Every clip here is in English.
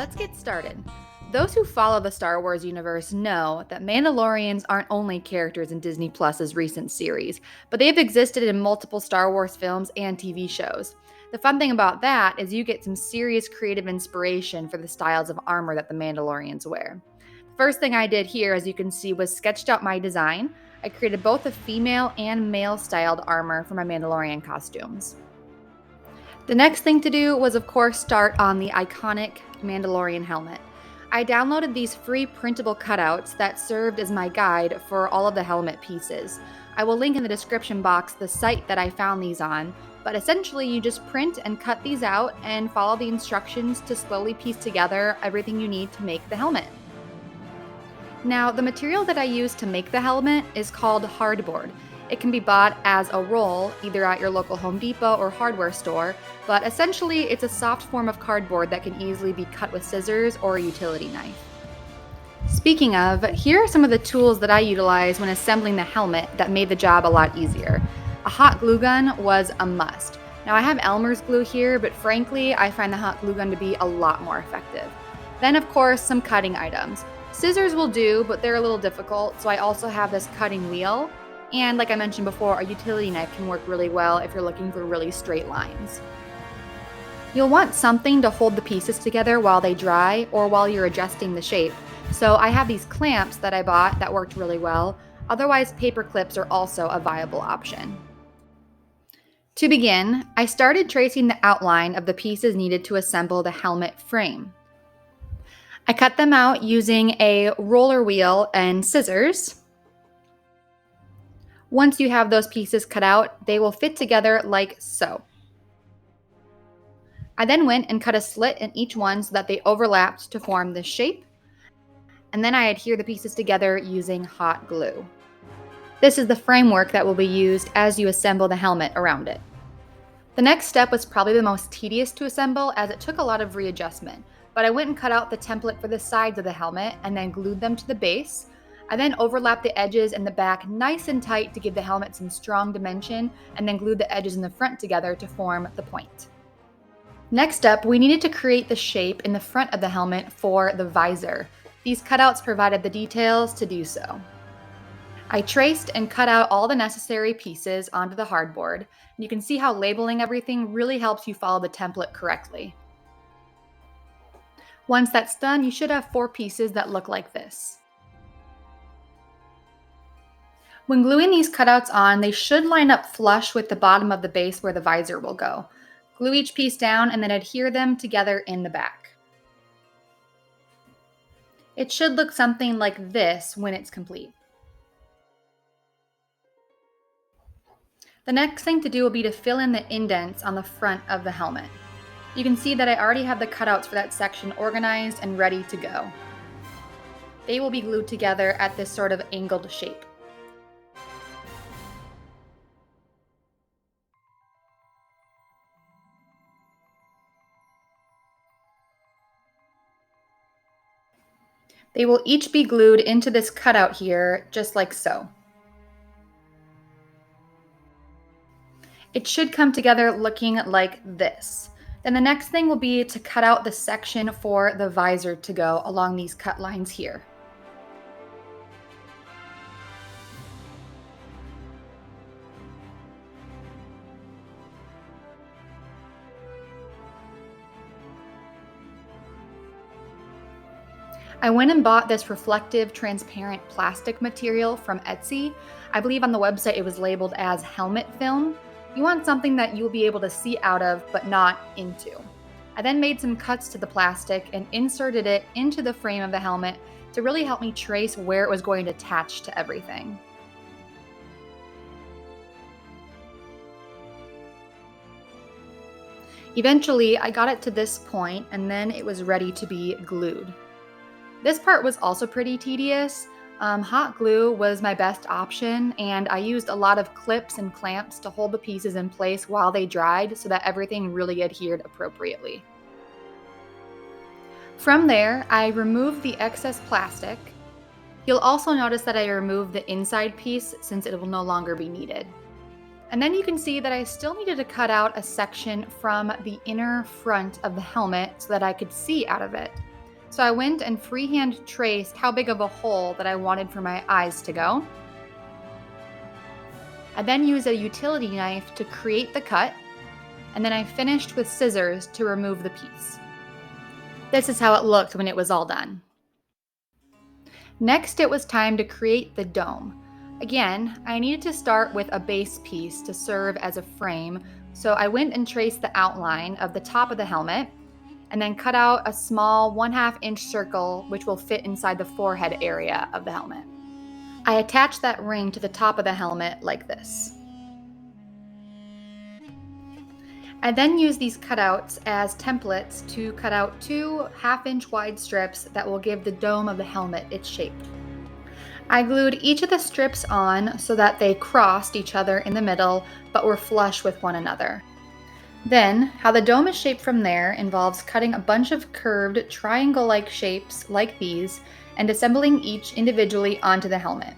let's get started. Those who follow the Star Wars universe know that Mandalorians aren't only characters in Disney Plus's recent series, but they've existed in multiple Star Wars films and TV shows. The fun thing about that is you get some serious creative inspiration for the styles of armor that the Mandalorians wear. The first thing I did here, as you can see, was sketched out my design. I created both a female and male styled armor for my Mandalorian costumes. The next thing to do was, of course, start on the iconic Mandalorian helmet. I downloaded these free printable cutouts that served as my guide for all of the helmet pieces. I will link in the description box the site that I found these on, but essentially you just print and cut these out and follow the instructions to slowly piece together everything you need to make the helmet. Now, the material that I use to make the helmet is called hardboard. It can be bought as a roll, either at your local Home Depot or hardware store, but essentially it's a soft form of cardboard that can easily be cut with scissors or a utility knife. Speaking of, here are some of the tools that I utilized when assembling the helmet that made the job a lot easier. A hot glue gun was a must. Now I have Elmer's glue here, but frankly, I find the hot glue gun to be a lot more effective. Then of course, some cutting items. Scissors will do, but they're a little difficult, so I also have this cutting wheel. And like I mentioned before, a utility knife can work really well if you're looking for really straight lines. You'll want something to hold the pieces together while they dry or while you're adjusting the shape. So I have these clamps that I bought that worked really well. Otherwise, paper clips are also a viable option. To begin, I started tracing the outline of the pieces needed to assemble the helmet frame. I cut them out using a roller wheel and scissors. Once you have those pieces cut out, they will fit together like so. I then went and cut a slit in each one so that they overlapped to form this shape. And then I adhere the pieces together using hot glue. This is the framework that will be used as you assemble the helmet around it. The next step was probably the most tedious to assemble, as it took a lot of readjustment, but I went and cut out the template for the sides of the helmet and then glued them to the base. I then overlapped the edges and the back nice and tight to give the helmet some strong dimension, and then glued the edges in the front together to form the point. Next up, we needed to create the shape in the front of the helmet for the visor. These cutouts provided the details to do so. I traced and cut out all the necessary pieces onto the hardboard. You can see how labeling everything really helps you follow the template correctly. Once that's done, you should have 4 pieces that look like this. When gluing these cutouts on, they should line up flush with the bottom of the base where the visor will go. Glue each piece down and then adhere them together in the back. It should look something like this when it's complete. The next thing to do will be to fill in the indents on the front of the helmet. You can see that I already have the cutouts for that section organized and ready to go. They will be glued together at this sort of angled shape. They will each be glued into this cutout here, just like so. It should come together looking like this. Then the next thing will be to cut out the section for the visor to go along these cut lines here. I went and bought this reflective, transparent plastic material from Etsy. I believe on the website it was labeled as helmet film. You want something that you'll be able to see out of, but not into. I then made some cuts to the plastic and inserted it into the frame of the helmet to really help me trace where it was going to attach to everything. Eventually, I got it to this point, and then it was ready to be glued. This part was also pretty tedious. Hot glue was my best option, and I used a lot of clips and clamps to hold the pieces in place while they dried so that everything really adhered appropriately. From there, I removed the excess plastic. You'll also notice that I removed the inside piece since it will no longer be needed. And then you can see that I still needed to cut out a section from the inner front of the helmet so that I could see out of it. So I went and freehand traced how big of a hole that I wanted for my eyes to go. I then used a utility knife to create the cut, and then I finished with scissors to remove the piece. This is how it looked when it was all done. Next, it was time to create the dome. Again, I needed to start with a base piece to serve as a frame, so I went and traced the outline of the top of the helmet, and then cut out a small 1/2 inch circle which will fit inside the forehead area of the helmet. I attached that ring to the top of the helmet like this. I then used these cutouts as templates to cut out 2 1/2 inch wide strips that will give the dome of the helmet its shape. I glued each of the strips on so that they crossed each other in the middle but were flush with one another. Then, how the dome is shaped from there involves cutting a bunch of curved triangle-like shapes like these and assembling each individually onto the helmet.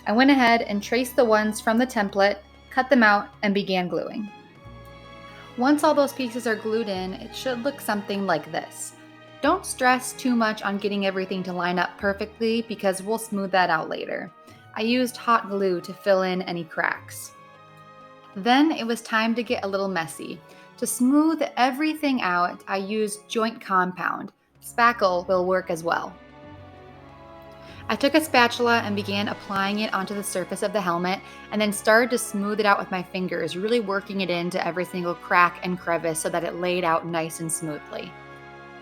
I went ahead and traced the ones from the template, cut them out, and began gluing. Once all those pieces are glued in, it should look something like this. Don't stress too much on getting everything to line up perfectly because we'll smooth that out later. I used hot glue to fill in any cracks. Then it was time to get a little messy. To smooth everything out, I used joint compound. Spackle will work as well. I took a spatula and began applying it onto the surface of the helmet and then started to smooth it out with my fingers, really working it into every single crack and crevice so that it laid out nice and smoothly.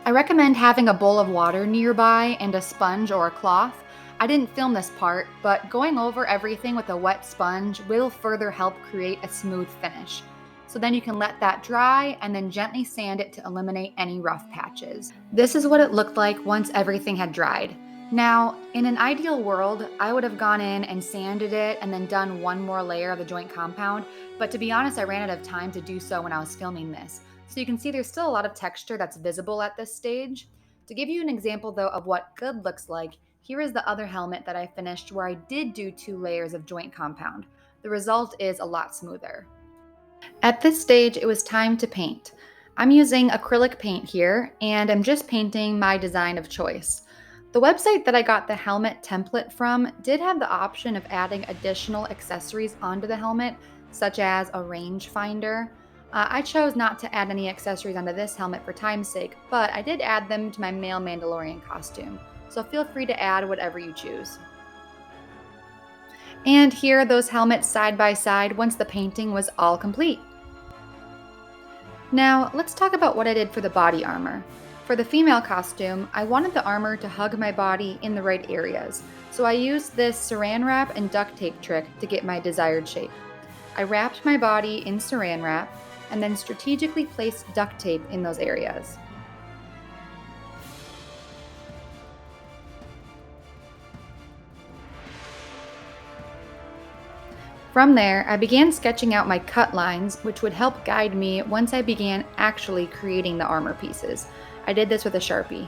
I recommend having a bowl of water nearby and a sponge or a cloth. I didn't film this part, but going over everything with a wet sponge will further help create a smooth finish. So then you can let that dry and then gently sand it to eliminate any rough patches. This is what it looked like once everything had dried. Now, in an ideal world, I would have gone in and sanded it and then done one more layer of the joint compound, but to be honest, I ran out of time to do so when I was filming this. So you can see there's still a lot of texture that's visible at this stage. To give you an example though of what good looks like, here is the other helmet that I finished where I did do 2 layers of joint compound. The result is a lot smoother. At this stage, it was time to paint. I'm using acrylic paint here, and I'm just painting my design of choice. The website that I got the helmet template from did have the option of adding additional accessories onto the helmet, such as a range finder. I chose not to add any accessories onto this helmet for time's sake, but I did add them to my male Mandalorian costume, so feel free to add whatever you choose. And here are those helmets side by side once the painting was all complete. Now, let's talk about what I did for the body armor. For the female costume, I wanted the armor to hug my body in the right areas, so I used this saran wrap and duct tape trick to get my desired shape. I wrapped my body in saran wrap and then strategically placed duct tape in those areas. From there, I began sketching out my cut lines, which would help guide me once I began actually creating the armor pieces. I did this with a Sharpie.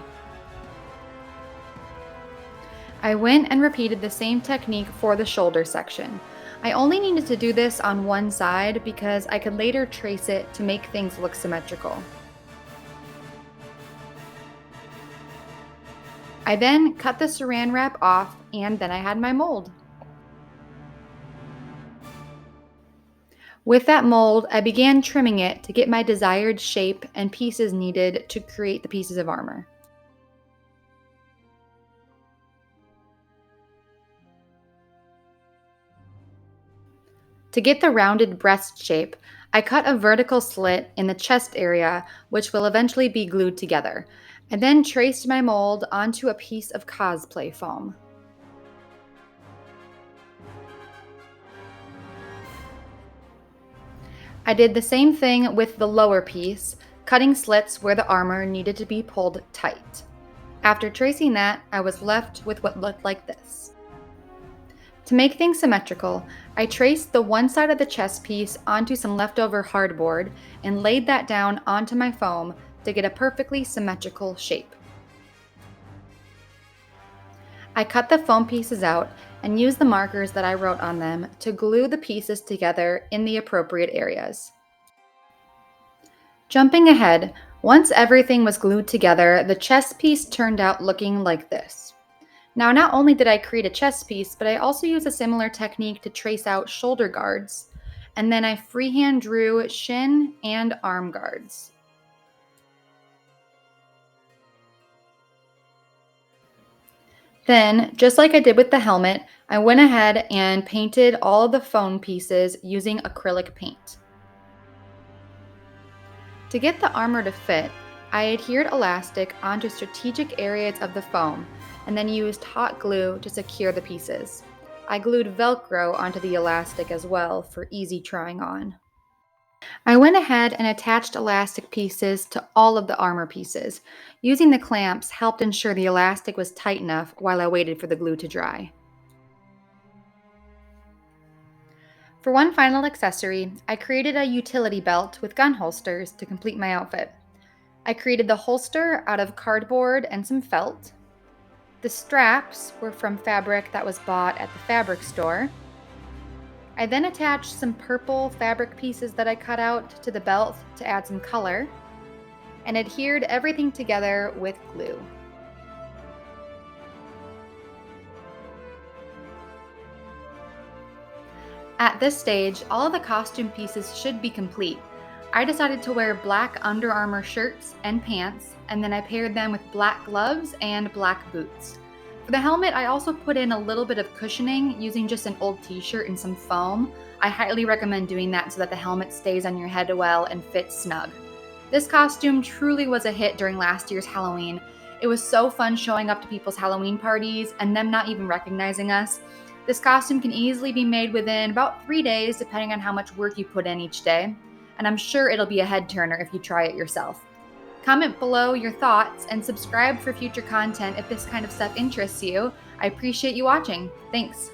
I went and repeated the same technique for the shoulder section. I only needed to do this on one side because I could later trace it to make things look symmetrical. I then cut the saran wrap off and then I had my mold. With that mold, I began trimming it to get my desired shape and pieces needed to create the pieces of armor. To get the rounded breast shape, I cut a vertical slit in the chest area, which will eventually be glued together. I then traced my mold onto a piece of cosplay foam. I did the same thing with the lower piece, cutting slits where the armor needed to be pulled tight. After tracing that, I was left with what looked like this. To make things symmetrical, I traced the one side of the chest piece onto some leftover hardboard and laid that down onto my foam to get a perfectly symmetrical shape. I cut the foam pieces out and used the markers that I wrote on them to glue the pieces together in the appropriate areas. Jumping ahead, Once everything was glued together, the chest piece turned out looking like this. Now, not only did I create a chest piece, but I also used a similar technique to trace out shoulder guards. And then I freehand drew shin and arm guards. Then, just like I did with the helmet, I went ahead and painted all of the phone pieces using acrylic paint. To get the armor to fit, I adhered elastic onto strategic areas of the foam and then used hot glue to secure the pieces. I glued Velcro onto the elastic as well for easy trying on. I went ahead and attached elastic pieces to all of the armor pieces. Using the clamps helped ensure the elastic was tight enough while I waited for the glue to dry. For one final accessory, I created a utility belt with gun holsters to complete my outfit. I created the holster out of cardboard and some felt. The straps were from fabric that was bought at the fabric store. I then attached some purple fabric pieces that I cut out to the belt to add some color, and adhered everything together with glue. At this stage, all of the costume pieces should be complete. I decided to wear black Under Armour shirts and pants, and then I paired them with black gloves and black boots. For the helmet, I also put in a little bit of cushioning using just an old t-shirt and some foam. I highly recommend doing that so that the helmet stays on your head well and fits snug. This costume truly was a hit during last year's Halloween. It was so fun showing up to people's Halloween parties and them not even recognizing us. This costume can easily be made within about 3 days, depending on how much work you put in each day, and I'm sure it'll be a head turner if you try it yourself. Comment below your thoughts and subscribe for future content if this kind of stuff interests you. I appreciate you watching. Thanks.